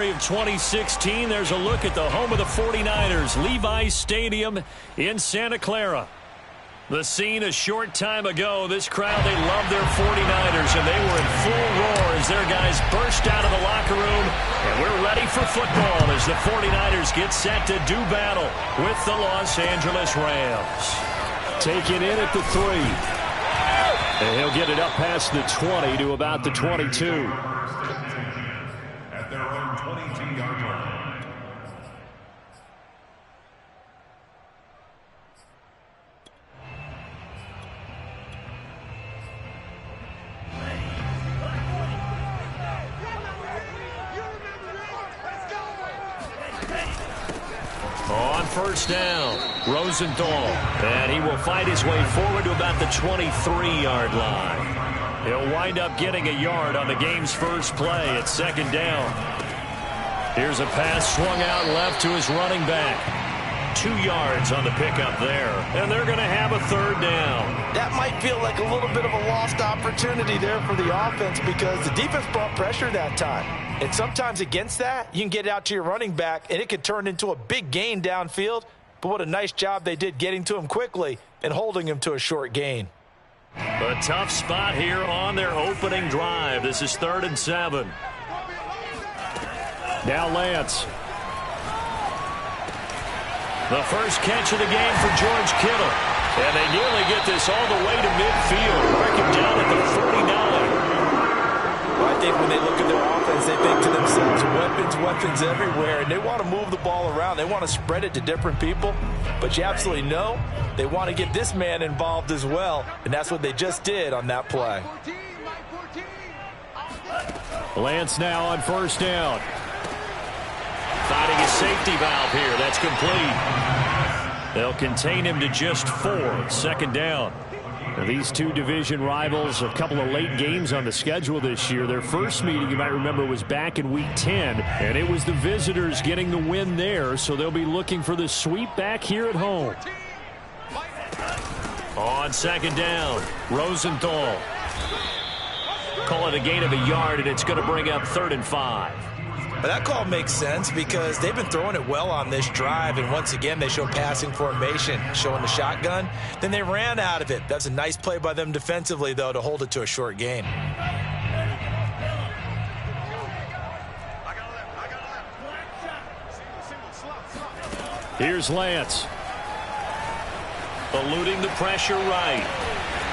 February of 2016. There's a look at the home of the 49ers, Levi's Stadium in Santa Clara. The scene a short time ago. This crowd, they love their 49ers, and they were in full roar as their guys burst out of the locker room. And we're ready for football as the 49ers get set to do battle with the Los Angeles Rams. Taken in at the 3. And he'll get it up past the 20 to about the 22. At their own 22-yard line. On first down, Rosenthal, and he will fight his way forward to about the 23-yard line. He'll wind up getting a yard on the game's first play at second down. Here's a pass swung out left to his running back. 2 yards on the pickup there, and they're going to have a third down. That might feel like a little bit of a lost opportunity there for the offense because the defense brought pressure that time. And sometimes against that, you can get out to your running back, and it could turn into a big gain downfield. But what a nice job they did getting to him quickly and holding him to a short gain. A tough spot here on their opening drive. This is 3rd and 7. Now Lance. The first catch of the game for George Kittle. And they nearly get this all the way to midfield. Mark him down at the 49. Well, I think when they look at their offense, they think to themselves, weapons everywhere, and they want to move the ball around. They want to spread it to different people, but you absolutely know they want to get this man involved as well, and that's what they just did on that play. Lance now on first down. Finding a safety valve here. That's complete. They'll contain him to just 4. Second down. Now, these two division rivals, a couple of late games on the schedule this year. Their first meeting, you might remember, was back in Week 10, and it was the visitors getting the win there, so they'll be looking for the sweep back here at home. On second down, Rosenthal. Call it a gain of a yard, and it's going to bring up 3rd and 5. But that call makes sense because they've been throwing it well on this drive, and once again they show passing formation, showing the shotgun. Then they ran out of it. That's a nice play by them defensively, though, to hold it to a short gain. Here's Lance. Eluding the pressure right.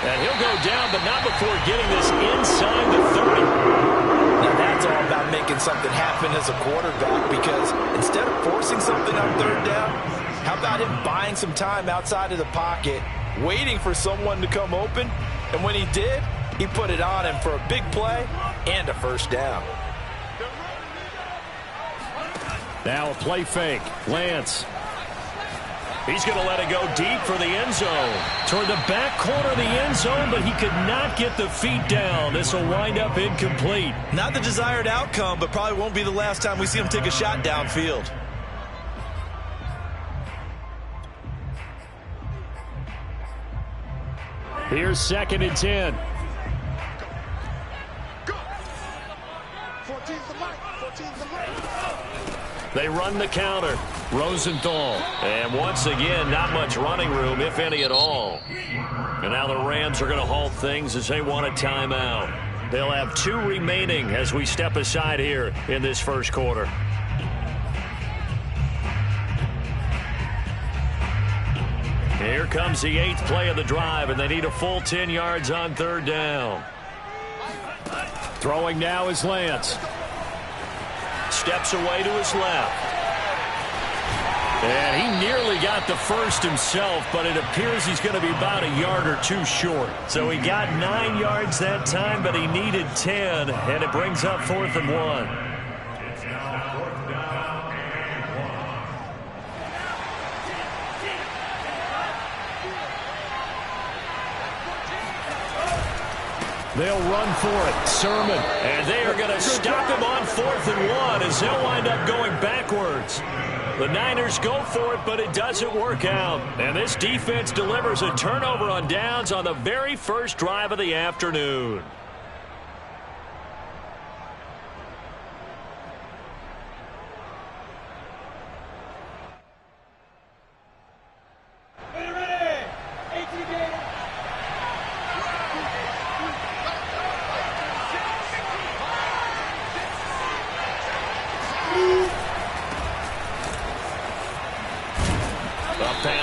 And he'll go down, but not before getting this inside the 30. Now that's all about making something happen as a quarterback because instead of forcing something on 3rd down, how about him buying some time outside of the pocket, waiting for someone to come open, and when he did, he put it on him for a big play and a first down. Now a play fake. Lance. He's going to let it go deep for the end zone. Toward the back corner of the end zone, but he could not get the feet down. This will wind up incomplete. Not the desired outcome, but probably won't be the last time we see him take a shot downfield. Here's 2nd and 10. They run the counter. Rosenthal. And once again, not much running room, if any at all. And now the Rams are going to halt things as they want a timeout. They'll have 2 remaining as we step aside here in this first quarter. Here comes the 8th play of the drive, and they need a full 10 yards on 3rd down. Throwing now is Lance. Steps away to his left. And he nearly got the first himself, but it appears he's going to be about a yard or 2 short. So he got 9 yards that time, but he needed 10, and it brings up 4th and 1. They'll run for it. Sermon. And they are going to stop him on 4th and 1 as they'll wind up going backwards. The Niners go for it, but it doesn't work out. And this defense delivers a turnover on downs on the very first drive of the afternoon.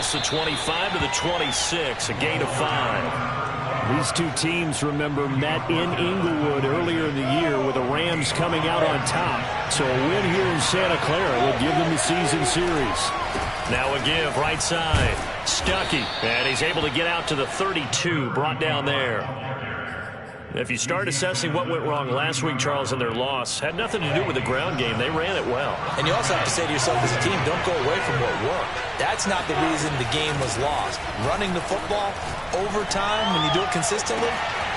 across the 25 to the 26, a gain of 5. These two teams, remember, met in Inglewood earlier in the year with the Rams coming out on top. So a win here in Santa Clara would give them the season series. Now a give right side. Stuckey, and he's able to get out to the 32, brought down there. If you start assessing what went wrong last week, Charles, in their loss, had nothing to do with the ground game. They ran it well. And you also have to say to yourself as a team, don't go away from what worked. That's not the reason the game was lost. Running the football over time, when you do it consistently,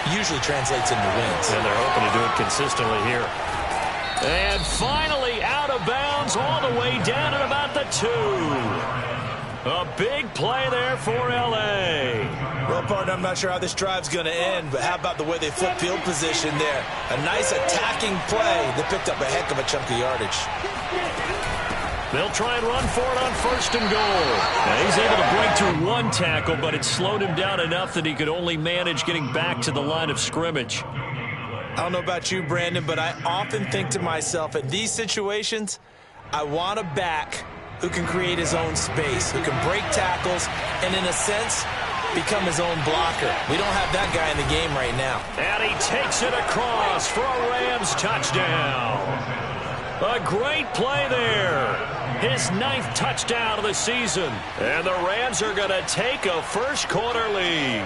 usually translates into wins. And they're hoping to do it consistently here. And finally out of bounds all the way down at about the 2. A big play there for L.A. Well, partner, I'm not sure how this drive's going to end, but how about the way they flip field position there? A nice attacking play that picked up a heck of a chunk of yardage. They'll try and run for it on 1st and goal. Now, he's able to break through one tackle, but it slowed him down enough that he could only manage getting back to the line of scrimmage. I don't know about you, Brandon, but I often think to myself, in these situations, I want a back who can create his own space, who can break tackles, and in a sense, become his own blocker. We don't have that guy in the game right now. And he takes it across for a Rams touchdown. A great play there. His 9th touchdown of the season. And the Rams are going to take a first-quarter lead.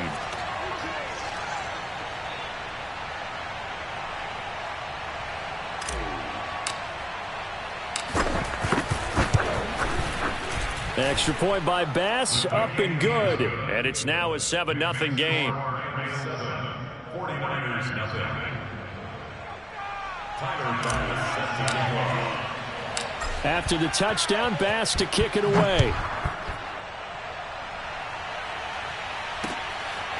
Extra point by Bass, up and good. And it's now a 7-0 game. 49ers nothing. After the touchdown, Bass to kick it away.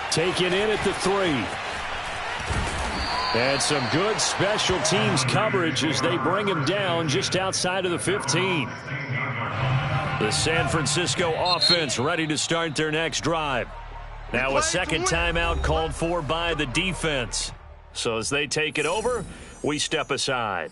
Taken in at the 3. And some good special teams coverage as they bring him down just outside of the 15. The San Francisco offense ready to start their next drive. Now a second timeout called for by the defense. So as they take it over, we step aside.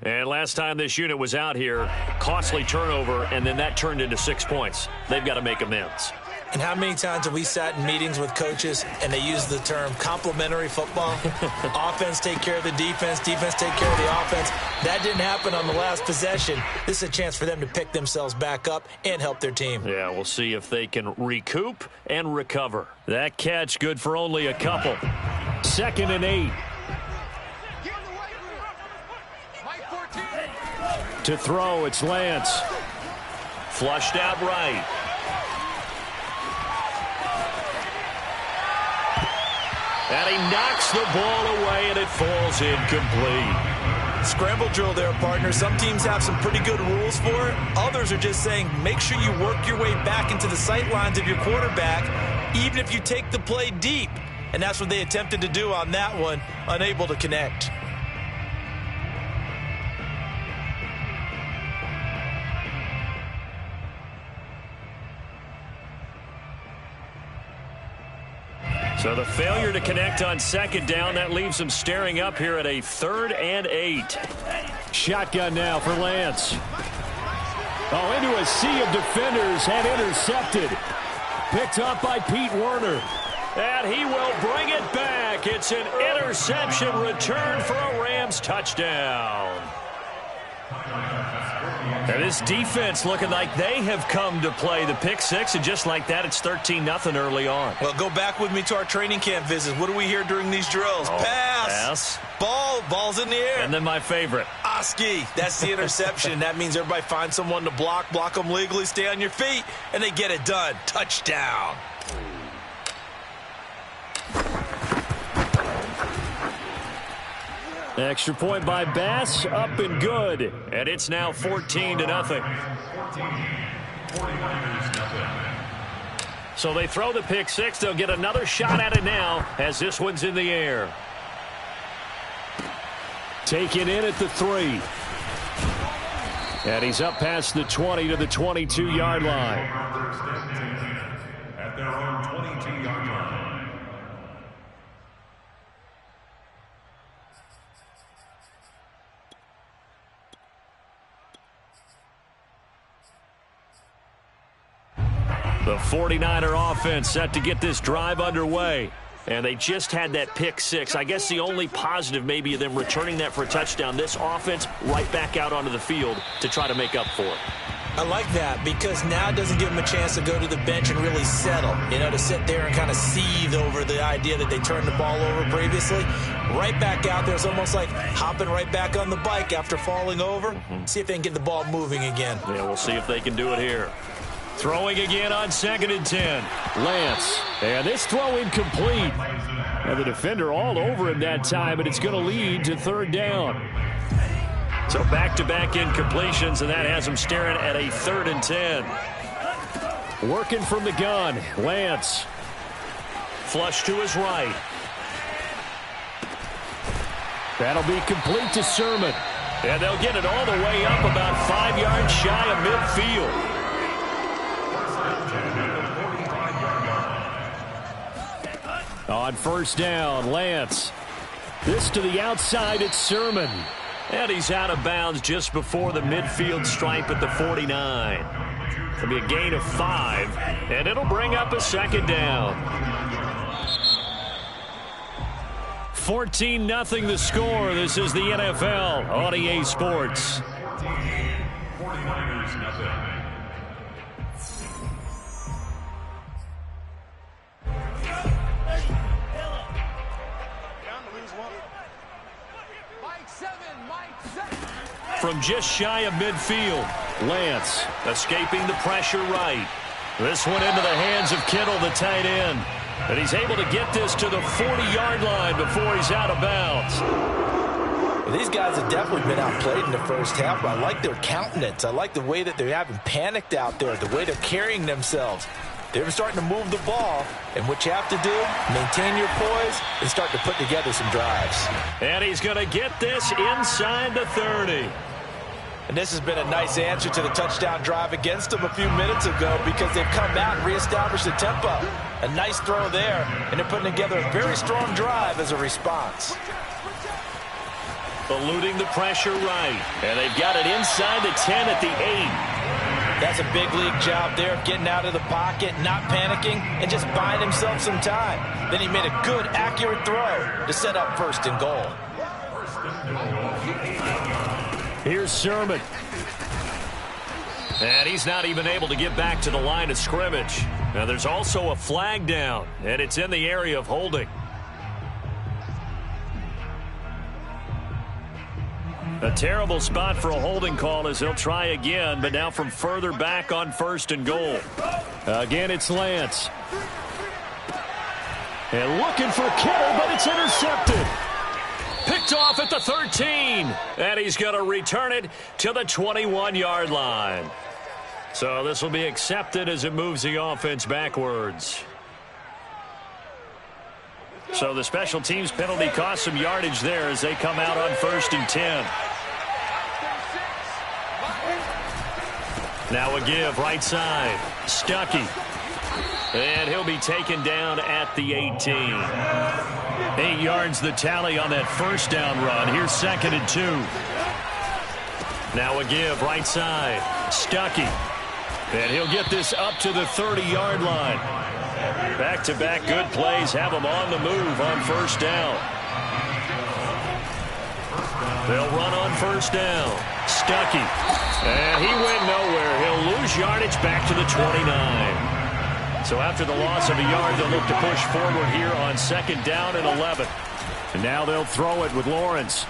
And last time this unit was out here, costly turnover, and then that turned into 6 points. They've got to make amends. And how many times have we sat in meetings with coaches and they use the term complementary football? Offense take care of the defense, defense take care of the offense. That didn't happen on the last possession. This is a chance for them to pick themselves back up and help their team. Yeah, we'll see if they can recoup and recover. That catch good for only a couple. 2nd and 8. To throw, it's Lance. Flushed out right. And he knocks the ball away, and it falls incomplete. Scramble drill there, partner. Some teams have some pretty good rules for it. Others are just saying make sure you work your way back into the sight lines of your quarterback, even if you take the play deep. And that's what they attempted to do on that one, unable to connect. So the failure to connect on 2nd down, that leaves them staring up here at a 3rd and 8. Shotgun now for Lance. Oh, into a sea of defenders and intercepted. Picked up by Pete Werner. And he will bring it back. It's an interception return for a Rams touchdown. And this defense looking like they have come to play. The pick 6, and just like that, it's 13-0 early on. Well, go back with me to our training camp visits. What do we hear during these drills? Pass. Ball's in the air. And then my favorite. Oski. That's the interception. That means everybody finds someone to block them legally, stay on your feet, and they get it done. Touchdown. Extra point by Bass, up and good. And it's now 14-0. So they throw the pick 6. They'll get another shot at it now as this one's in the air. Taken in at the 3. And he's up past the 20 to the 22-yard line. At their own 22-yard line. The 49er offense set to get this drive underway. And they just had that pick six. I guess the only positive maybe of them returning that for a touchdown. This offense right back out onto the field to try to make up for it. I like that because now it doesn't give them a chance to go to the bench and really settle, to sit there and kind of seethe over the idea that they turned the ball over previously. Right back out there. It's almost like hopping right back on the bike after falling over. See if they can get the ball moving again. Yeah, we'll see if they can do it here. Throwing again on 2nd and 10. Lance. And this throw incomplete. And the defender all over him that time, and it's going to lead to 3rd down. So back-to-back incompletions, and that has him staring at a 3rd and 10. Working from the gun, Lance. Flush to his right. That'll be complete to Sermon. And they'll get it all the way up about 5 yards shy of midfield. On 1st down, Lance. This to the outside, it's Sermon. And he's out of bounds just before the midfield stripe at the 49. It'll be a gain of 5, and it'll bring up a 2nd down. 14-0 the score. This is the NFL on EA Sports. 49ers nothing. From just shy of midfield, Lance escaping the pressure right. This one into the hands of Kittle, the tight end. And he's able to get this to the 40-yard line before he's out of bounds. Well, these guys have definitely been outplayed in the first half, but I like their countenance. I like the way that they're having panicked out there, the way they're carrying themselves. They're starting to move the ball, and what you have to do, maintain your poise and start to put together some drives. And he's going to get this inside the 30. And this has been a nice answer to the touchdown drive against them a few minutes ago because they've come out and reestablished the tempo. A nice throw there, and they're putting together a very strong drive as a response. Eluding the pressure right, and they've got it inside the 10 at the 8. That's a big league job there of getting out of the pocket, not panicking, and just buying himself some time. Then he made a good, accurate throw to set up 1st and goal. Here's Sermon. And he's not even able to get back to the line of scrimmage. Now there's also a flag down, and it's in the area of holding. A terrible spot for a holding call as he'll try again, but now from further back on 1st and goal. Again, it's Lance. And looking for Kittle, but it's intercepted. Picked off at the 13. And he's going to return it to the 21-yard line. So this will be accepted as it moves the offense backwards. So the special teams penalty cost some yardage there as they come out on 1st and 10. Now a give right side. Stuckey. And he'll be taken down at the 18. 8 yards the tally on that 1st down run. Here's 2nd and 2. Now a give right side. Stuckey. And he'll get this up to the 30-yard line. Back-to-back good plays have him on the move on 1st down. They'll run on 1st down. Stuckey. And he went nowhere. He'll lose yardage back to the 29. So after the loss of a yard, they'll look to push forward here on 2nd down and 11. And now they'll throw it with Lawrence.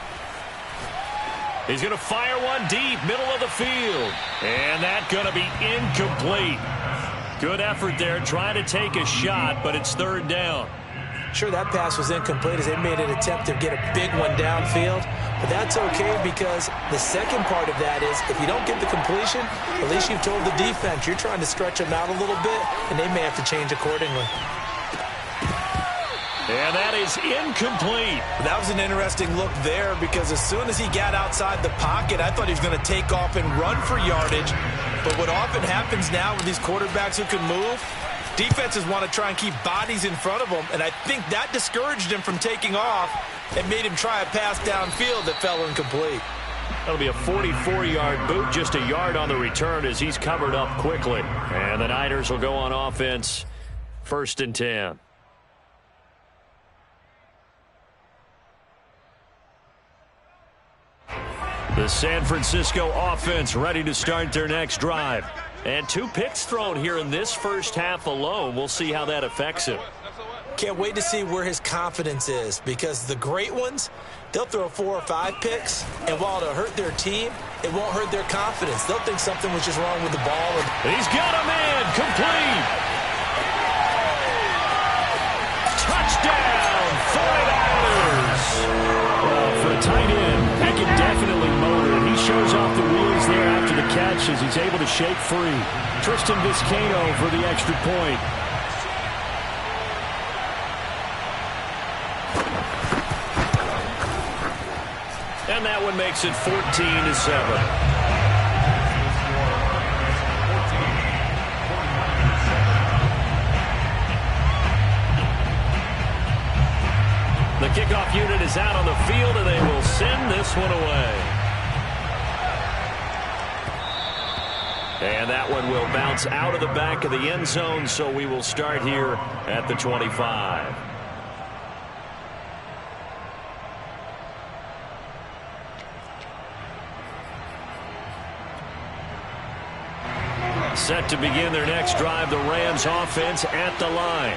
He's going to fire one deep, middle of the field. And that's going to be incomplete. Good effort there, trying to take a shot, but it's 3rd down. Sure, that pass was incomplete as they made an attempt to get a big one downfield. But that's okay because the second part of that is if you don't get the completion, at least you've told the defense you're trying to stretch them out a little bit, and they may have to change accordingly. And that is incomplete. That was an interesting look there because as soon as he got outside the pocket, I thought he was going to take off and run for yardage. But what often happens now with these quarterbacks who can move, defenses want to try and keep bodies in front of them, and I think that discouraged him from taking off and made him try a pass downfield that fell incomplete. That'll be a 44-yard boot, just a yard on the return as he's covered up quickly. And the Niners will go on offense, 1st and 10. The San Francisco offense ready to start their next drive. And 2 picks thrown here in this first half alone. We'll see how that affects him. Can't wait to see where his confidence is, because the great ones, they'll throw 4 or 5 picks, and while it'll hurt their team, it won't hurt their confidence. They'll think something was just wrong with the ball. He's got a man, complete. Touchdown, 49ers. For a tight end, he can definitely motor it. He shows off the wheels there after the catch as he's able to shake free. Tristan Vizcaino for the extra point. And that one makes it 14-7. The kickoff unit is out on the field, and they will send this one away. And that one will bounce out of the back of the end zone, so we will start here at the 25. Set to begin their next drive, the Rams offense at the line.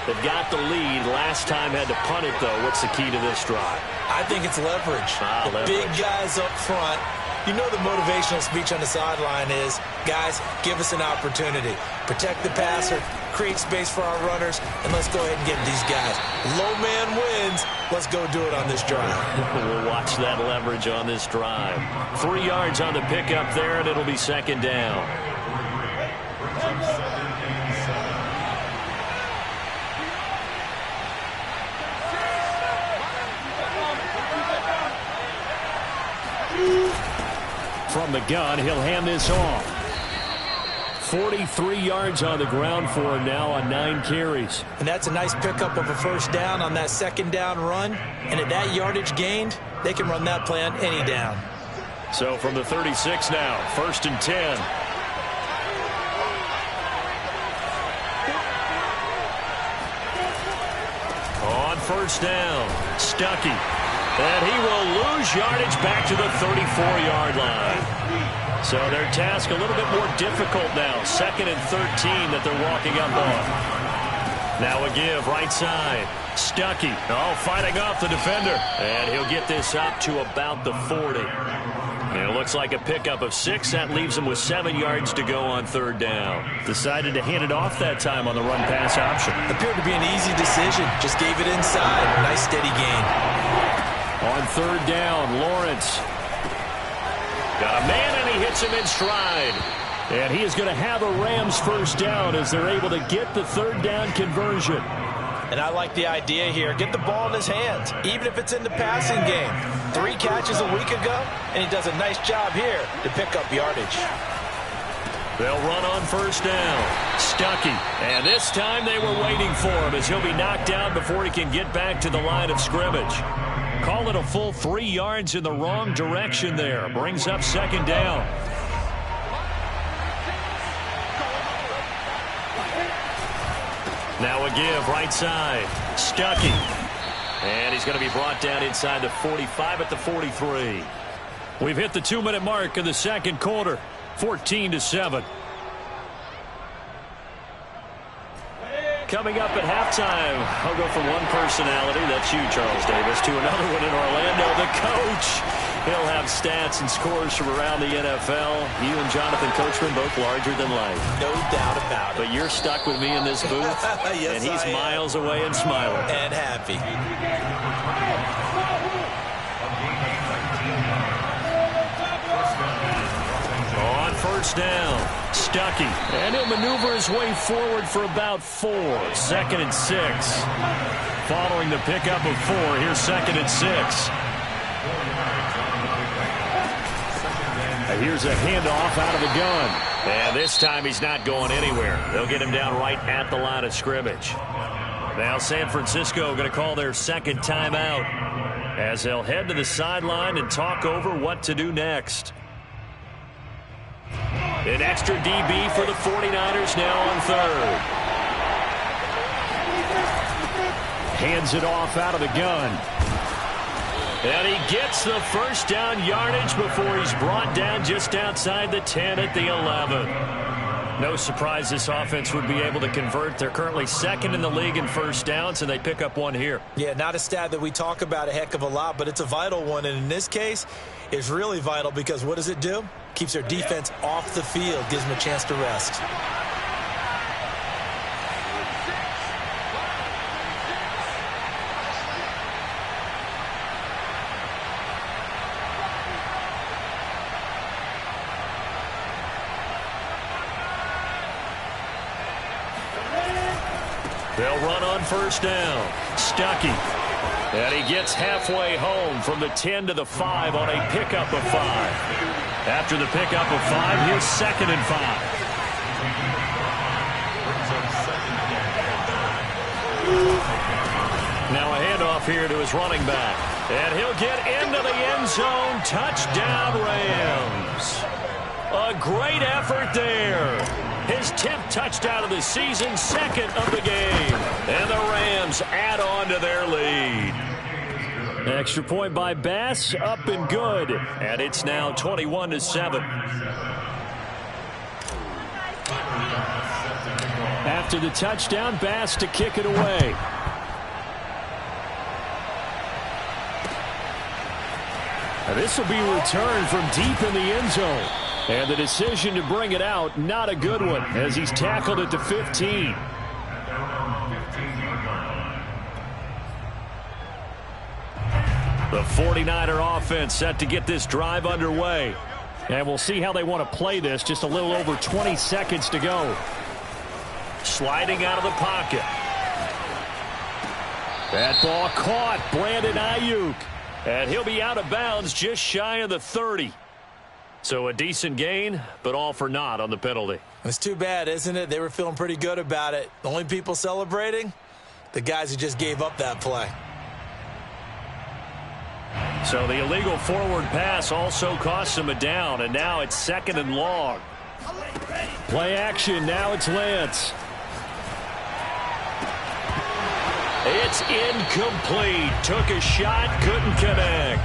They've got the lead. Last time had to punt it, though. What's the key to this drive? I think it's leverage. Leverage. Big guys up front. You know the motivational speech on the sideline is, guys, give us an opportunity. Protect the passer, create space for our runners, and let's go ahead and get these guys. Low man wins. Let's go do it on this drive. We'll watch that leverage on this drive. 3 yards on the pickup there, and it'll be 2nd down. From the gun, he'll hand this off. 43 yards on the ground for him now on 9 carries. And that's a nice pickup of a 1st down on that 2nd down run. And at that yardage gained, they can run that play on any down. So from the 36 now, 1st and 10. On 1st down, Stuckey. And he will lose yardage back to the 34-yard line. So their task a little bit more difficult now. 2nd and 13 that they're walking up on. Now a give, right side. Stuckey, fighting off the defender. And he'll get this up to about the 40. And it looks like a pickup of 6. That leaves him with 7 yards to go on 3rd down. Decided to hand it off that time on the run-pass option. Appeared to be an easy decision. Just gave it inside. Nice steady gain. On 3rd down, Lawrence. Got a man, and he hits him in stride. And he is going to have a Rams 1st down as they're able to get the 3rd down conversion. And I like the idea here. Get the ball in his hands, even if it's in the passing game. 3 catches a week ago, and he does a nice job here to pick up yardage. They'll run on 1st down. Stuckey. And this time they were waiting for him as he'll be knocked down before he can get back to the line of scrimmage. Call it a full 3 yards in the wrong direction there. Brings up 2nd down. Now a give, right side. Stuckey. And he's going to be brought down inside the 45 at the 43. We've hit the 2-minute mark of the 2nd quarter. 14-7. Coming up at halftime, I'll go from one personality, that's you, Charles Davis, to another one in Orlando, the coach. He'll have stats and scores from around the NFL. You and Jonathan Coachman both larger than life. No doubt about it. But you're stuck with me in this booth, yes, and he's I am. miles away and smiling. And happy. On 1st down, Stuckey. And he'll maneuver his way forward for about 4. 2nd and 6. Following the pickup of 4, here's 2nd and 6. Here's a handoff out of the gun. And this time he's not going anywhere. They'll get him down right at the line of scrimmage. Now San Francisco going to call their 2nd timeout as they'll head to the sideline and talk over what to do next. An extra DB for the 49ers now on third. Hands it off out of the gun. And he gets the first down yardage before he's brought down just outside the 10 at the 11. No surprise this offense would be able to convert. They're currently second in the league in first downs, and they pick up one here. Yeah, not a stat that we talk about a heck of a lot, but it's a vital one. And in this case, it's really vital because what does it do? Keeps their defense off the field, gives them a chance to rest. They'll run on first down. Stuckey. And he gets halfway home from the 10 to the 5 on a pickup of 5. After the pickup of 5, here's 2nd and 5. Now a handoff here to his running back. And he'll get into the end zone. Touchdown, Rams. A great effort there. His 10th touchdown of the season, 2nd of the game. And the Rams add on to their lead. Extra point by Bass, up and good. And it's now 21-7. After the touchdown, Bass to kick it away. Now this will be returned from deep in the end zone. And the decision to bring it out, not a good one, as he's tackled at the 15. The 49er offense set to get this drive underway. And we'll see how they want to play this. Just a little over 20 seconds to go. Sliding out of the pocket. That ball caught. Brandon Ayuk. And he'll be out of bounds just shy of the 30. So a decent gain, but all for naught on the penalty. It's too bad, isn't it? They were feeling pretty good about it. The only people celebrating? The guys who just gave up that play. So the illegal forward pass also costs him a down, and now it's 2nd and long. Play action, now it's Lance. It's incomplete. Took a shot, couldn't connect.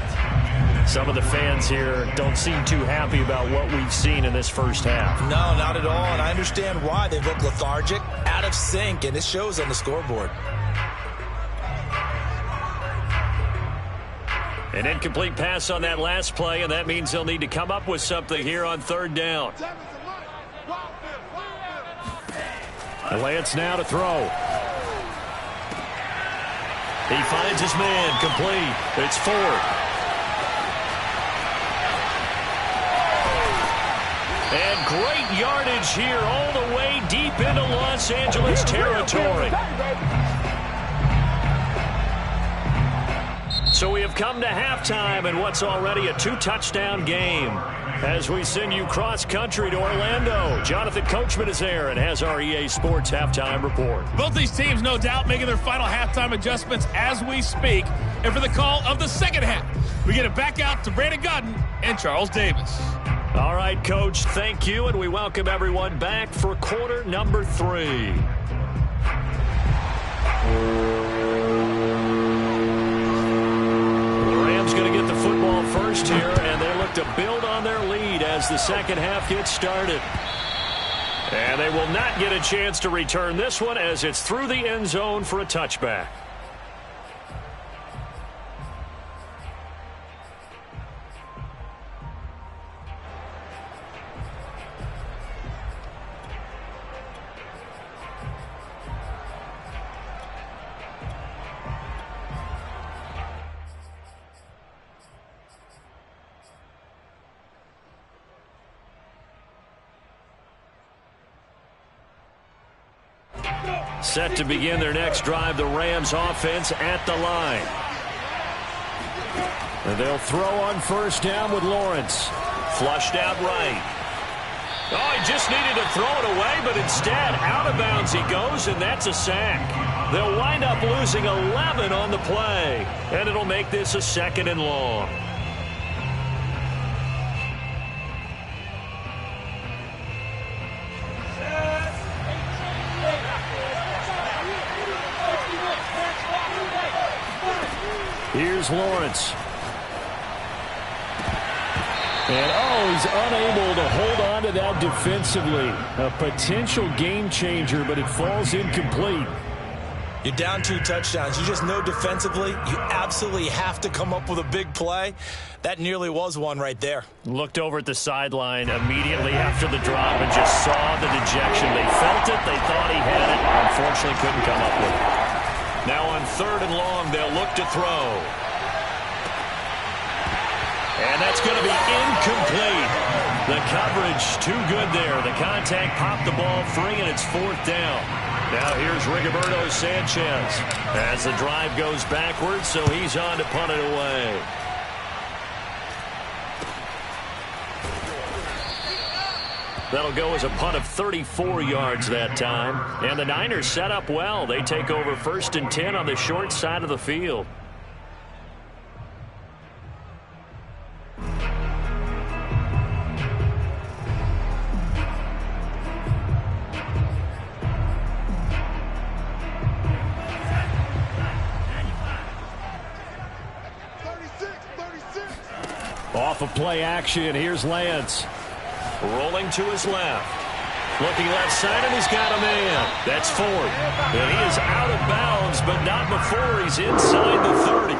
Some of the fans here don't seem too happy about what we've seen in this first half. No, not at all, and I understand why. They look lethargic, out of sync, and it shows on the scoreboard. An incomplete pass on that last play, and that means they'll need to come up with something here on 3rd down. Lance now to throw. He finds his man, complete. It's Ford. And great yardage here all the way deep into Los Angeles territory. So we have come to halftime in what's already a 2-touchdown game. As we send you cross-country to Orlando, Jonathan Coachman is there and has our EA Sports halftime report. Both these teams, no doubt, making their final halftime adjustments as we speak. And for the call of the second half, we get it back out to Brandon Gutton and Charles Davis. All right, Coach, thank you, and we welcome everyone back for quarter number 3. The Rams going to get the football first here, and they look to build on their lead as the second half gets started. And they will not get a chance to return this one as it's through the end zone for a touchback. Set to begin their next drive, the Rams offense at the line. And they'll throw on first down with Lawrence. Flushed out right. Oh, he just needed to throw it away, but instead, out of bounds he goes, and that's a sack. They'll wind up losing 11 on the play, and it'll make this a 2nd and long. Here's Lawrence. And, he's unable to hold on to that defensively. A potential game changer, but it falls incomplete. You're down 2 touchdowns. You just know defensively you absolutely have to come up with a big play. That nearly was one right there. Looked over at the sideline immediately after the drop and just saw the dejection. They felt it. They thought he had it. Unfortunately, couldn't come up with it. Now on 3rd and long, they'll look to throw. And that's going to be incomplete. The coverage too good there. The contact popped the ball free, and it's 4th down. Now here's Rigoberto Sanchez as the drive goes backwards, so he's on to punt it away. That'll go as a punt of 34 yards that time. And the Niners set up well. They take over 1st and 10 on the short side of the field. Off of play action, here's Lance. Rolling to his left. Looking left side, and he's got a man. That's Ford. And he is out of bounds, but not before he's inside the 30.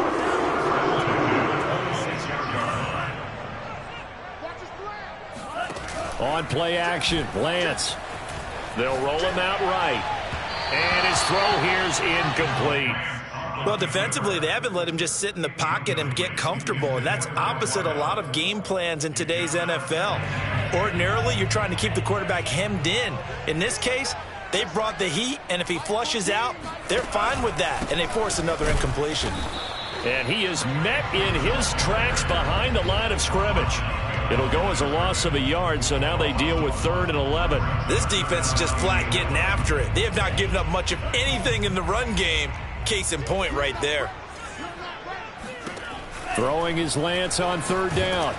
On play action, Lance. They'll roll him out right. And his throw here's incomplete. Well, defensively, they haven't let him just sit in the pocket and get comfortable, and that's opposite a lot of game plans in today's NFL. Ordinarily, you're trying to keep the quarterback hemmed in. In this case, they brought the heat, and if he flushes out, they're fine with that, and they force another incompletion. And he is met in his tracks behind the line of scrimmage. It'll go as a loss of a yard, so now they deal with 3rd and 11. This defense is just flat getting after it. They have not given up much of anything in the run game. Case in point right there. Throwing his Lance on 3rd down.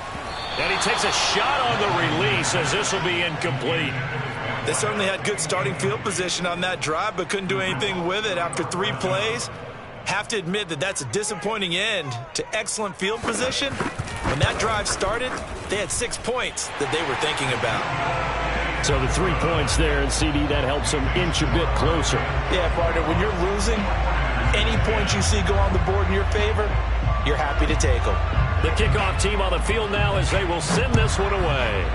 And he takes a shot on the release as this will be incomplete. They certainly had good starting field position on that drive, but couldn't do anything with it after 3 plays. Have to admit that that's a disappointing end to excellent field position. When that drive started, they had 6 points that they were thinking about. So the 3 points there, and CD, that helps them inch a bit closer. Yeah, partner, when you're losing, any points you see go on the board in your favor, you're happy to take them. The kickoff team on the field now as they will send this one away.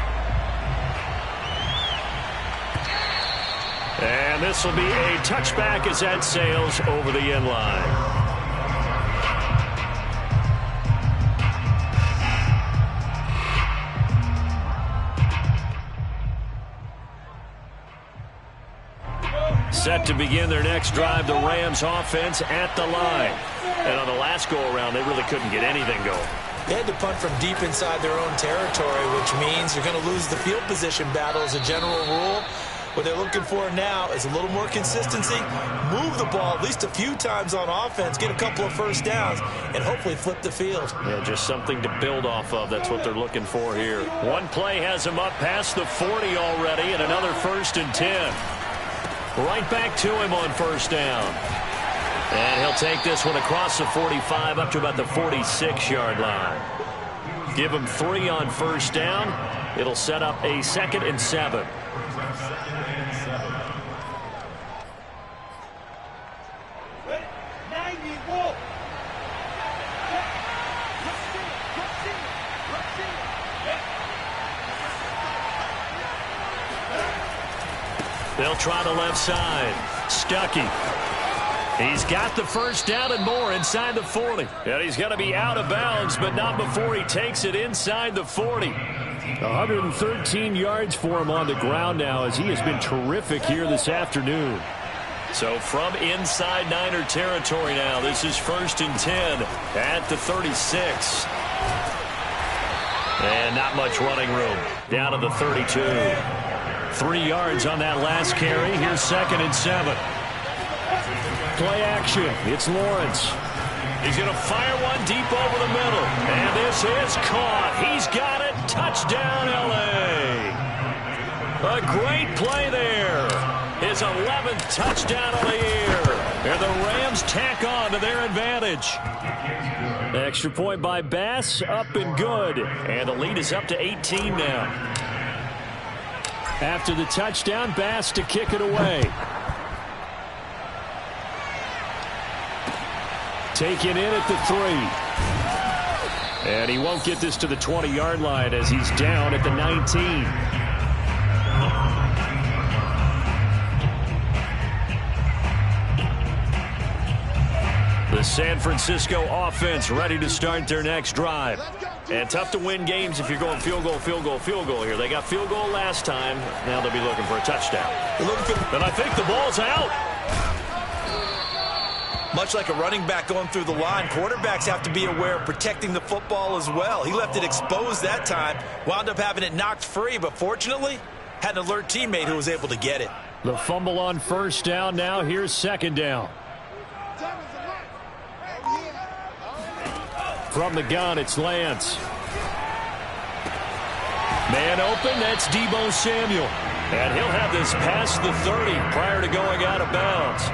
And this will be a touchback as that sails over the end line. Set to begin their next drive, the Rams offense at the line. And on the last go-around, they really couldn't get anything going. They had to punt from deep inside their own territory, which means you're going to lose the field position battle as a general rule. What they're looking for now is a little more consistency, move the ball at least a few times on offense, get a couple of 1st downs, and hopefully flip the field. Yeah, just something to build off of. That's what they're looking for here. One play has them up past the 40 already, and another 1st and 10. Right back to him on 1st down. And he'll take this one across the 45 up to about the 46-yard line. Give him 3 on 1st down. It'll set up a 2nd and 7. They'll try the left side. Stuckey. He's got the 1st down and more inside the 40. And he's going to be out of bounds, but not before he takes it inside the 40. 113 yards for him on the ground now as he has been terrific here this afternoon. So from inside Niner territory now, this is 1st and 10 at the 36. And not much running room. Down to the 32. 3 yards on that last carry. Here's 2nd and 7. Play action. It's Lawrence. He's going to fire one deep over the middle. And this is caught. He's got it. Touchdown, L.A. A great play there. His 11th touchdown of the year. And the Rams tack on to their advantage. Extra point by Bass, up and good. And the lead is up to 18 now. After the touchdown, Bass to kick it away. Taken in at the 3. And he won't get this to the 20-yard line as he's down at the 19. The San Francisco offense ready to start their next drive. And tough to win games if you're going field goal, field goal, field goal here. They got field goal last time. Now they'll be looking for a touchdown. And I think the ball's out. Much like a running back going through the line, quarterbacks have to be aware of protecting the football as well. He left it exposed that time, wound up having it knocked free, but fortunately had an alert teammate who was able to get it. The fumble on 1st down. Now here's 2nd down. From the gun, it's Lance. Man open, that's Deebo Samuel. And he'll have this past the 30 prior to going out of bounds.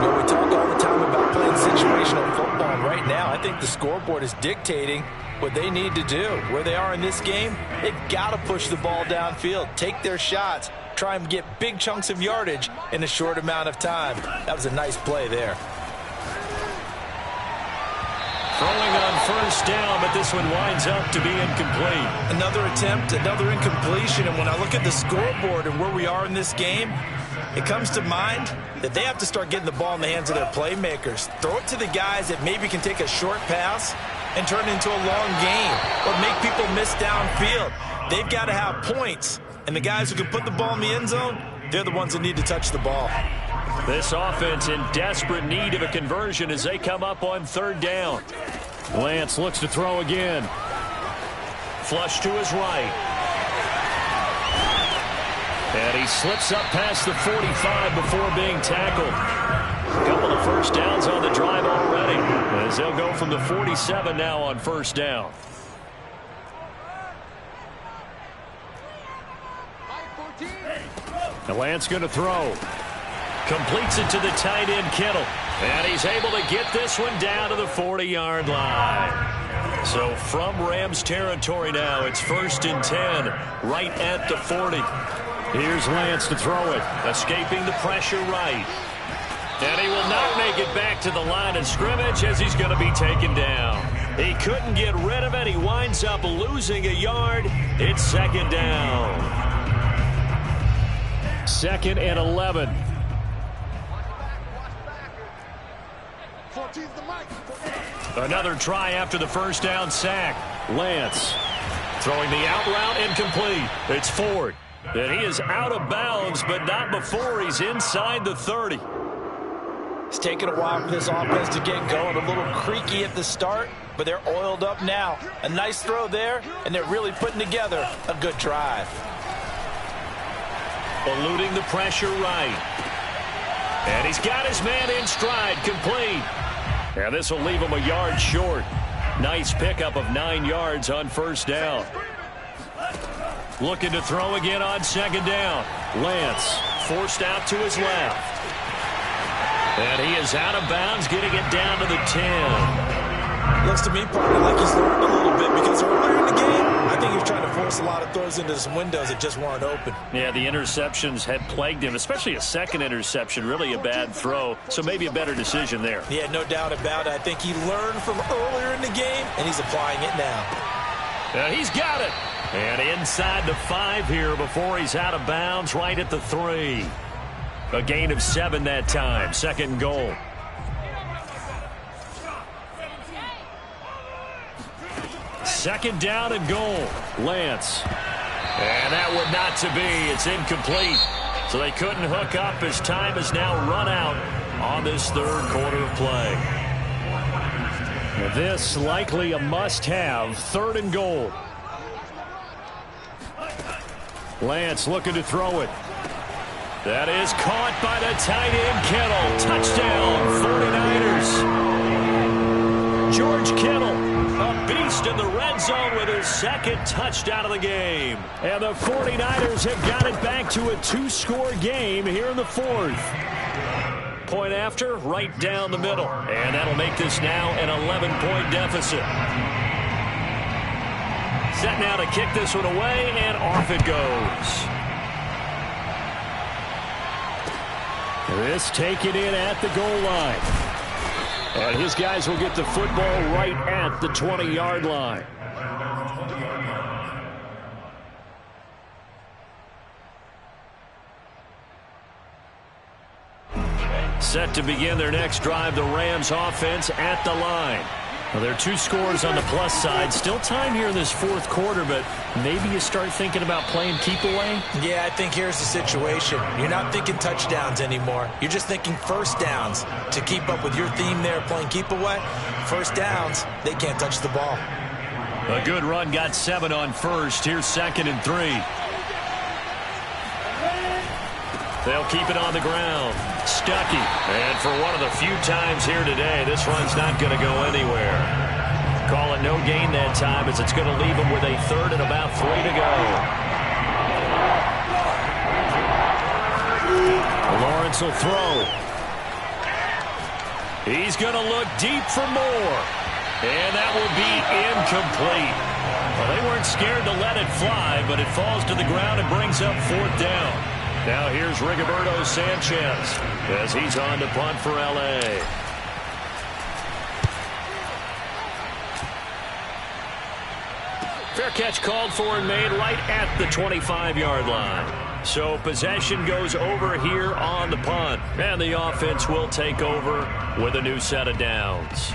Well, we talk all the time about playing situational football. And right now, I think the scoreboard is dictating what they need to do. Where they are in this game, they've got to push the ball downfield, take their shots, try and get big chunks of yardage in a short amount of time. That was a nice play there. Throwing on 1st down, but this one winds up to be incomplete. Another attempt, another incompletion, and when I look at the scoreboard and where we are in this game, it comes to mind that they have to start getting the ball in the hands of their playmakers. Throw it to the guys that maybe can take a short pass and turn it into a long game or make people miss downfield. They've got to have points, and the guys who can put the ball in the end zone, they're the ones that need to touch the ball. This offense in desperate need of a conversion as they come up on 3rd down. Lance looks to throw again. Flush to his right. And he slips up past the 45 before being tackled. A couple of 1st downs on the drive already, as they'll go from the 47 now on 1st down. Now Lance going to throw. Completes it to the tight end, Kittle. And he's able to get this one down to the 40-yard line. So from Rams territory now, it's 1st and 10, right at the 40. Here's Lance to throw it, escaping the pressure right. And he will not make it back to the line of scrimmage as he's going to be taken down. He couldn't get rid of it. He winds up losing a yard. It's 2nd down. 2nd and 11. Another try after the 1st down sack. Lance throwing the out route incomplete. It's Ford. And he is out of bounds, but not before he's inside the 30. It's taken a while for this offense to get going. A little creaky at the start, but they're oiled up now. A nice throw there, and they're really putting together a good drive. Eluding the pressure right. And he's got his man in stride, complete. And this will leave him a yard short. Nice pickup of 9 yards on 1st down. Looking to throw again on 2nd down. Lance forced out to his left. And he is out of bounds, getting it down to the 10. Looks to me, partner, like he's learned a little bit because earlier in the game, I think he was trying to force a lot of throws into some windows that just weren't open. Yeah, the interceptions had plagued him, especially a 2nd interception, really a bad throw, so maybe a better decision there. Yeah, no doubt about it. I think he learned from earlier in the game, and he's applying it now. And he's got it. And inside the 5 here before he's out of bounds, right at the 3. A gain of 7 that time, 2nd and goal. Second down and goal. Lance. And that would not to be. It's incomplete. So they couldn't hook up as time is now run out on this 3rd quarter of play. This likely a must-have, 3rd and goal. Lance looking to throw it. That is caught by the tight end, Kittle. Touchdown, 49ers. George Kittle, a beast in the red zone with his second touchdown of the game. And the 49ers have got it back to a 2-score game here in the fourth. Point after, right down the middle. And that'll make this now an 11-point deficit. Set now to kick this one away, and off it goes. This taken in at the goal line. And his guys will get the football right at the 20-yard line. Set to begin their next drive, the Rams offense at the line. Well, there are 2 scores on the plus side. Still time here in this fourth quarter, but maybe you start thinking about playing keep away? Yeah, I think here's the situation. You're not thinking touchdowns anymore. You're just thinking first downs. To keep up with your theme there, playing keep away, first downs, they can't touch the ball. A good run, got 7 on first. Here's 2nd and 3. They'll keep it on the ground. Stuckey. And for one of the few times here today, this run's not going to go anywhere. Call it no gain that time, as it's going to leave him with a 3rd and about 3 to go. Lawrence will throw. He's going to look deep for more. And that will be incomplete. Well, they weren't scared to let it fly, but it falls to the ground and brings up 4th down. Now here's Rigoberto Sanchez as he's on to punt for L.A. Fair catch called for and made right at the 25-yard line. So possession goes over here on the punt. And the offense will take over with a new set of downs.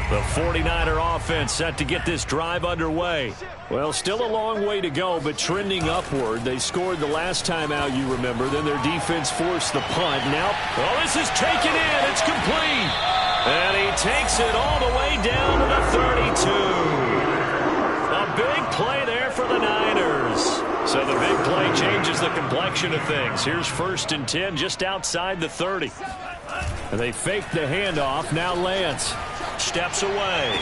The 49er offense set to get this drive underway. Well, still a long way to go, but trending upward. They scored the last time out, you remember. Then their defense forced the punt. Now, oh, this is taken in. It's complete. And he takes it all the way down to the 32. A big play there for the Niners. So the big play changes the complexion of things. Here's 1st and 10 just outside the 30. And they fake the handoff. Now Lance steps away.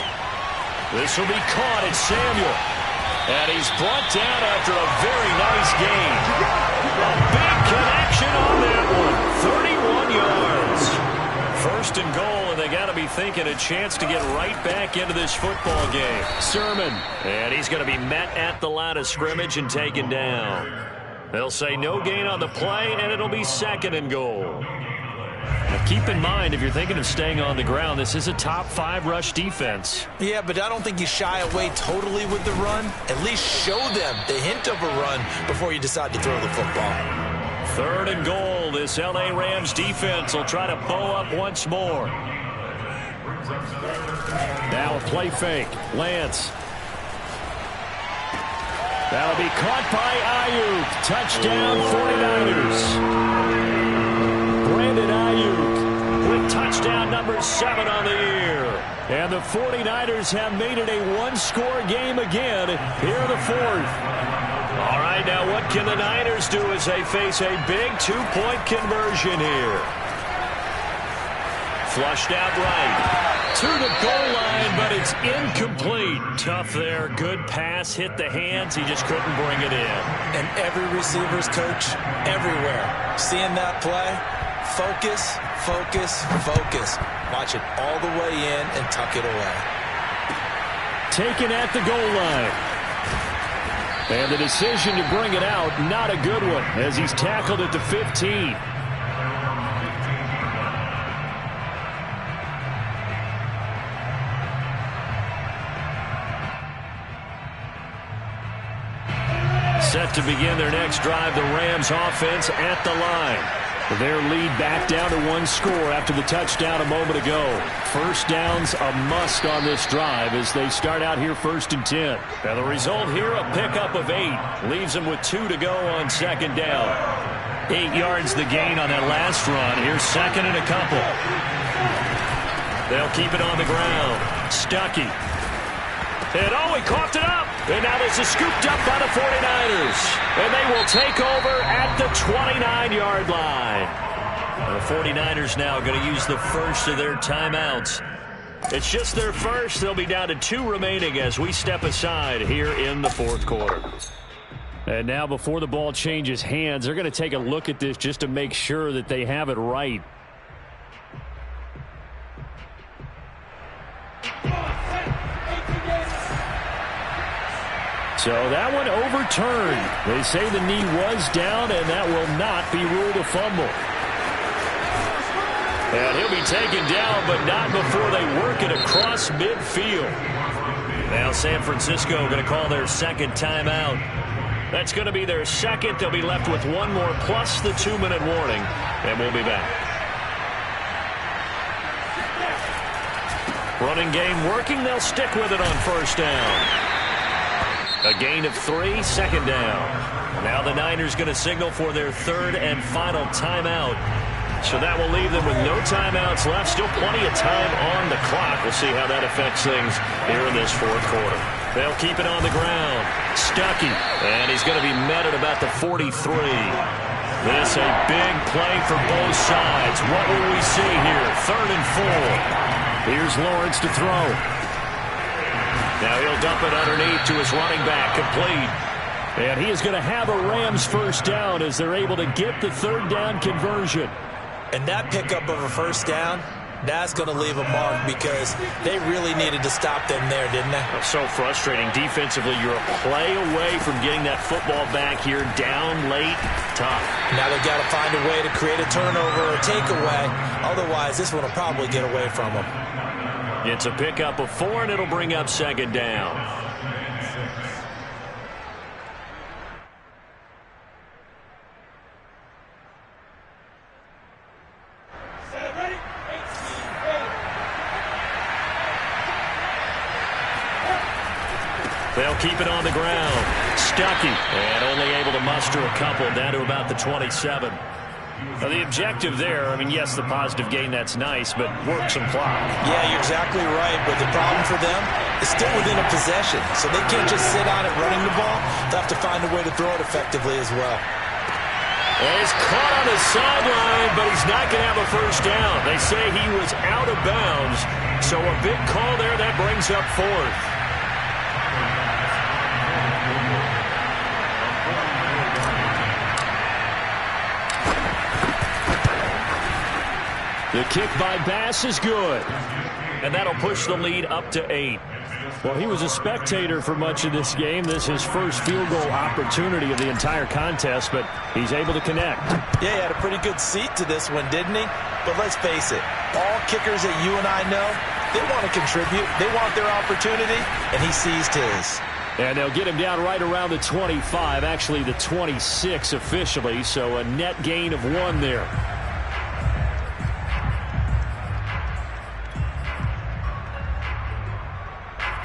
This will be caught. It's Samuel. And he's brought down after a very nice gain. A big connection on that one. 31 yards. 1st and goal, and they got to be thinking a chance to get right back into this football game. Sermon. And he's going to be met at the line of scrimmage and taken down. They'll say no gain on the play, and it'll be 2nd and goal. Now keep in mind, if you're thinking of staying on the ground, this is a top 5 rush defense. Yeah, but I don't think you shy away totally with the run. At least show them the hint of a run before you decide to throw the football. 3rd and goal. This L.A. Rams defense will try to bow up once more. Now a play fake. Lance. That'll be caught by Ayuk. Touchdown 49ers. Brandon Ayuk with touchdown number 7 on the year. And the 49ers have made it a 1-score game again here in the 4th. All right, now what can the Niners do as they face a big 2-point conversion here? Flushed out right to the goal line, but it's incomplete. Tough there. Good pass. Hit the hands. He just couldn't bring it in. And every receiver's coach everywhere seeing that play. Focus, focus, focus. Watch it all the way in and tuck it away. Taken at the goal line. And the decision to bring it out, not a good one, as he's tackled at the 15. Set to begin their next drive, the Rams offense at the line. Their lead back down to 1 score after the touchdown a moment ago. First down's a must on this drive as they start out here 1st and 10. Now the result here, a pickup of 8. Leaves them with 2 to go on 2nd down. 8 yards the gain on that last run. Here's 2nd and a couple. They'll keep it on the ground. Stuckey. And oh, he coughed it up. And now this is scooped up by the 49ers. And they will take over at the 29-yard line. The 49ers now going to use the first of their timeouts. It's just their first. They'll be down to 2 remaining as we step aside here in the fourth quarter. And now before the ball changes hands, they're going to take a look at this just to make sure that they have it right. So that one overturned. They say the knee was down, and that will not be ruled a fumble. And he'll be taken down, but not before they work it across midfield. Now San Francisco going to call their second timeout. That's going to be their second. They'll be left with one more plus the 2-minute warning, and we'll be back. Running game working. They'll stick with it on first down. A gain of 3, second down. Now the Niners going to signal for their third and final timeout. So that will leave them with no timeouts left. Still plenty of time on the clock. We'll see how that affects things here in this fourth quarter. They'll keep it on the ground. Stuckey. And he's going to be met at about the 43. This a big play for both sides. What will we see here? Third and 4. Here's Lawrence to throw. Now he'll dump it underneath to his running back, complete. And he is going to have a Rams first down as they're able to get the third down conversion. And that pickup of a first down, that's going to leave a mark because they really needed to stop them there, didn't they? So frustrating. Defensively, you're a play away from getting that football back here, down late, tough. Now they've got to find a way to create a turnover or takeaway. Otherwise, this one will probably get away from them. It's a pickup of 4, and it'll bring up second down. They'll keep it on the ground. Stuckey, and only able to muster a couple down to about the 27. Now the objective there, I mean, yes, the positive gain, that's nice, but work some clock. Yeah, you're exactly right. But the problem for them is still within a possession. So they can't just sit on it running the ball. They'll have to find a way to throw it effectively as well. And he's caught on the sideline, but he's not going to have a first down. They say he was out of bounds. So a big call there that brings up fourth. The kick by Bass is good. And that'll push the lead up to 8. Well, he was a spectator for much of this game. This is his first field goal opportunity of the entire contest, but he's able to connect. Yeah, he had a pretty good seat to this one, didn't he? But let's face it, all kickers that you and I know, they want to contribute. They want their opportunity, and he seized his. And they'll get him down right around the 25, actually the 26 officially, so a net gain of 1 there.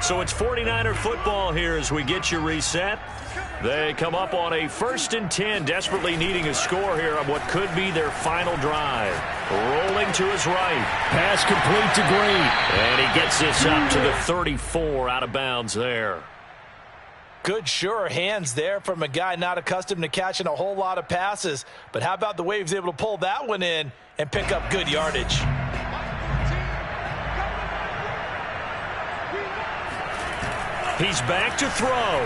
So it's 49er football here as we get you reset. They come up on a 1st and 10, desperately needing a score here on what could be their final drive. Rolling to his right. Pass complete to Green. And he gets this up to the 34, out of bounds there. Good, sure hands there from a guy not accustomed to catching a whole lot of passes. But how about the way he was able to pull that one in and pick up good yardage? He's back to throw.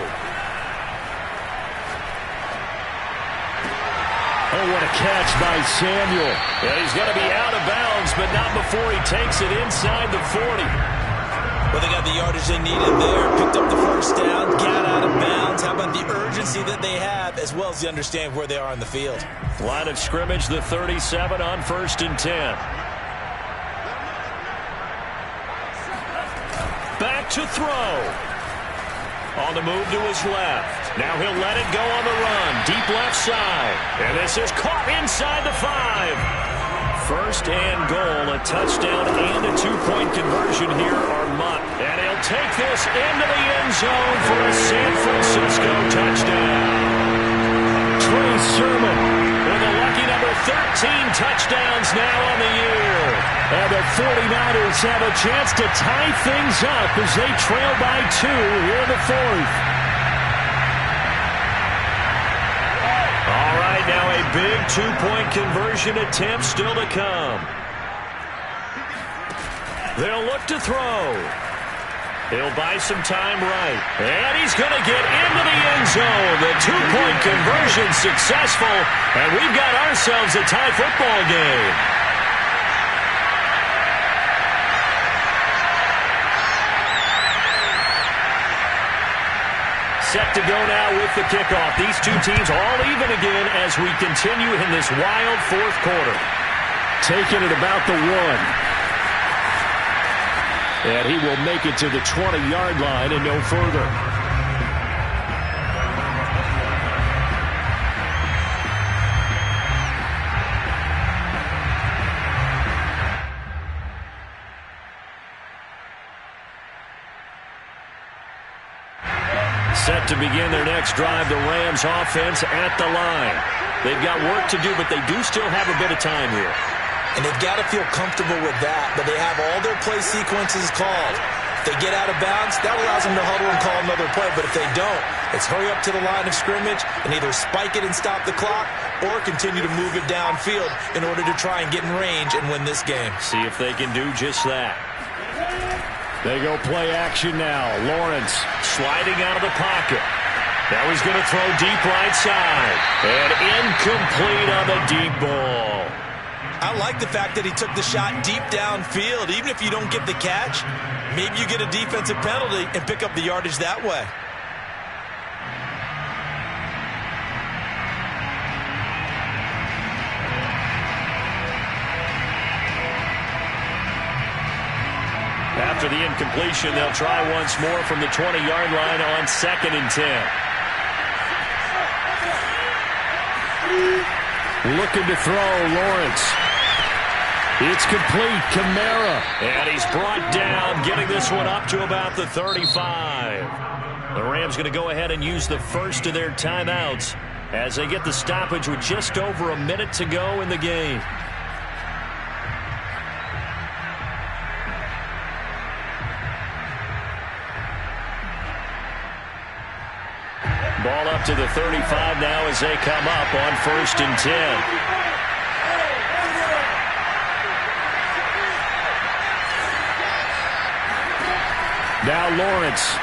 Oh, what a catch by Samuel. And he's going to be out of bounds, but not before he takes it inside the 40. Well, they got the yardage they needed there. Picked up the first down, got out of bounds. How about the urgency that they have, as well as the understanding where they are on the field? Line of scrimmage, the 37 on 1st and 10. Back to throw. On the move to his left. Now he'll let it go on the run. Deep left side. And this is caught inside the 5. First and goal. A touchdown and a 2-point conversion here are Mutt. And he'll take this into the end zone for a San Francisco touchdown. Trey Sermon with a lucky number 13 touchdowns now on the year. And the 49ers have a chance to tie things up as they trail by 2 here in the 4th. big two-point conversion attempt still to come. They'll look to throw. He'll buy some time right. And he's going to get into the end zone. The two-point conversion successful. And we've got ourselves a tie football game. Set to go now with the kickoff. These two teams all even again as we continue in this wild fourth quarter. Taking it about the 1. And he will make it to the 20-yard line and no further. Set to begin their next drive, the Rams offense at the line. They've got work to do, but they do still have a bit of time here. And they've got to feel comfortable with that, but they have all their play sequences called. If they get out of bounds, that allows them to huddle and call another play, but if they don't, it's hurry up to the line of scrimmage and either spike it and stop the clock or continue to move it downfield in order to try and get in range and win this game. See if they can do just that. They go play action now. Lawrence sliding out of the pocket. Now he's going to throw deep right side. And incomplete on the deep ball. I like the fact that he took the shot deep downfield. Even if you don't get the catch, maybe you get a defensive penalty and pick up the yardage that way. After the incompletion, they'll try once more from the 20-yard line on 2nd and 10. looking to throw. Lawrence. It's complete. Kamara. And he's brought down, getting this one up to about the 35. The Rams going to go ahead and use the first of their timeouts as they get the stoppage with just over a minute to go in the game. Ball up to the 35 now as they come up on 1st and 10. Now Lawrence.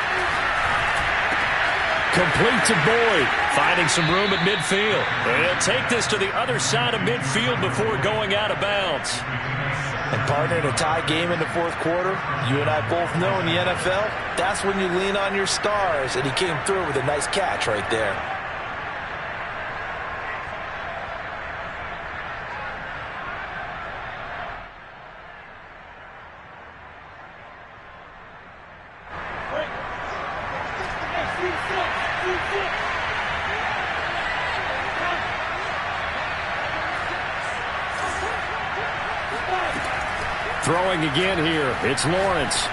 Complete to Boyd. Finding some room at midfield. They'll take this to the other side of midfield before going out of bounds. And partner, in a tie game in the fourth quarter, you and I both know in the NFL, that's when you lean on your stars. And he came through with a nice catch right there. Throwing again here. It's Lawrence.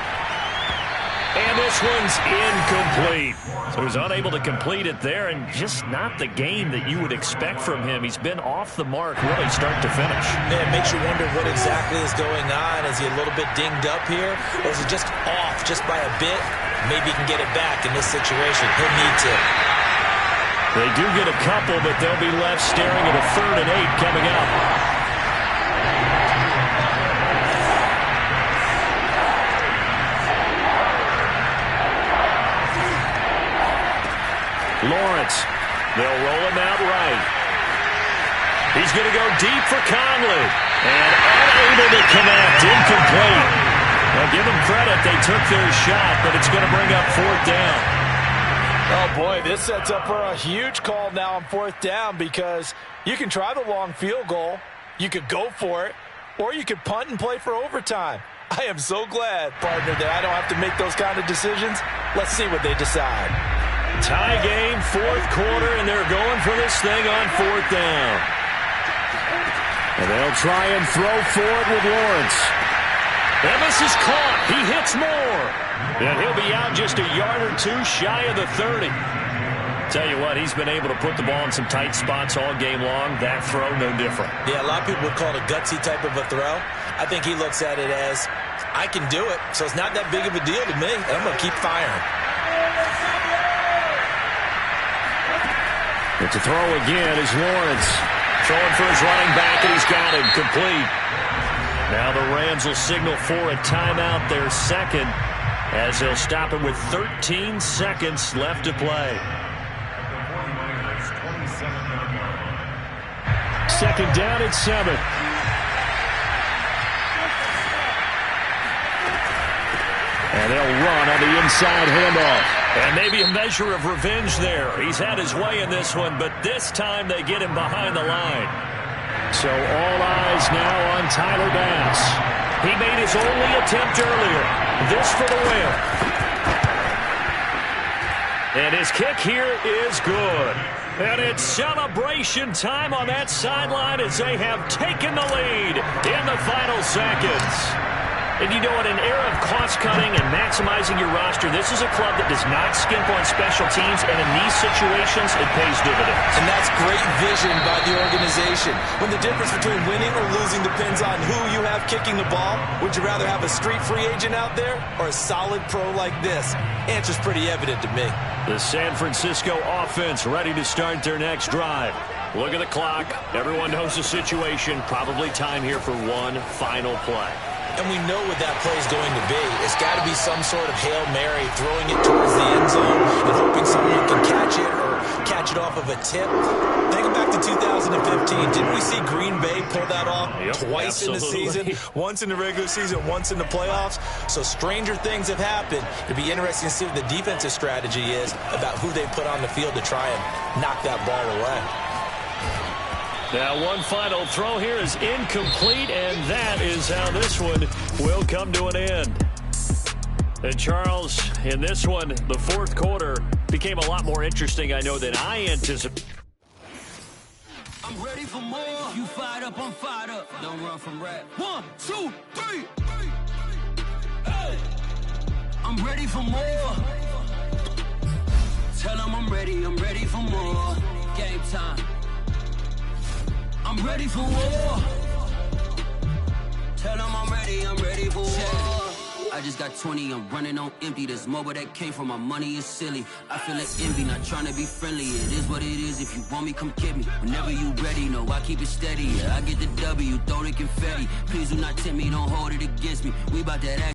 And this one's incomplete. So he's unable to complete it there, and just not the game that you would expect from him. He's been off the mark really start to finish. Yeah, it makes you wonder what exactly is going on. Is he a little bit dinged up here? Or is he just off just by a bit? Maybe he can get it back in this situation. He'll need to. They do get a couple, but they'll be left staring at a 3rd and 8 coming up. Lawrence, they'll roll him out right. He's going to go deep for Conley. And unable to connect, incomplete. Now give them credit, they took their shot, but it's going to bring up 4th down. Oh boy, this sets up for a huge call now on 4th down, because you can try the long field goal, you could go for it, or you could punt and play for overtime. I am so glad, partner, that I don't have to make those kind of decisions. Let's see what they decide. Tie game, 4th quarter, and they're going for this thing on 4th down. And they'll try and throw for it with Lawrence. And this is caught. He hits more. And he'll be out just a yard or two shy of the 30. Tell you what, he's been able to put the ball in some tight spots all game long. That throw, no different. Yeah, a lot of people would call it a gutsy type of a throw. I think he looks at it as, I can do it, so it's not that big of a deal to me, and I'm going to keep firing. But to throw again is Lawrence. throwing for his running back, and he's got him complete. Now the Rams will signal for a timeout, their second, as they'll stop it with 13 seconds left to play. Second down and 7. And they'll run on the inside handoff. And maybe a measure of revenge there. He's had his way in this one, but this time they get him behind the line. So all eyes now on Tyler Bass. He made his only attempt earlier. This for the win. And his kick here is good. And it's celebration time on that sideline as they have taken the lead in the final seconds. And you know, in an era of cost-cutting and maximizing your roster, this is a club that does not skimp on special teams, and in these situations, it pays dividends. And that's great vision by the organization. When the difference between winning or losing depends on who you have kicking the ball, would you rather have a street free agent out there or a solid pro like this? Answer's pretty evident to me. The San Francisco offense ready to start their next drive. Look at the clock. Everyone knows the situation. Probably time here for one final play. And we know what that play is going to be. It's got to be some sort of Hail Mary, throwing it towards the end zone and hoping someone can catch it or catch it off of a tip. Thinking back to 2015, didn't we see Green Bay pull that off twice in the season? Once in the regular season, once in the playoffs. So stranger things have happened. It'd be interesting to see what the defensive strategy is about who they put on the field to try and knock that ball away. Now one final throw here is incomplete, and that is how this one will come to an end. And Charles, in this one, the fourth quarter became a lot more interesting, I know, than I anticipated. I'm ready for more. You fired up, I'm fired up. Don't run from rap. 1, 2, 3. Hey. I'm ready for more. Tell them I'm ready for more. Game time. I'm ready for war. Tell them I'm ready for war. I just got 20, I'm running on empty. This mobile that came from my money is silly. I feel like envy, not trying to be friendly. It is what it is, if you want me, come get me. Whenever you ready, no, I keep it steady. Yeah, I get the W, throw the confetti. Please do not tempt me, don't hold it against me. We about that act.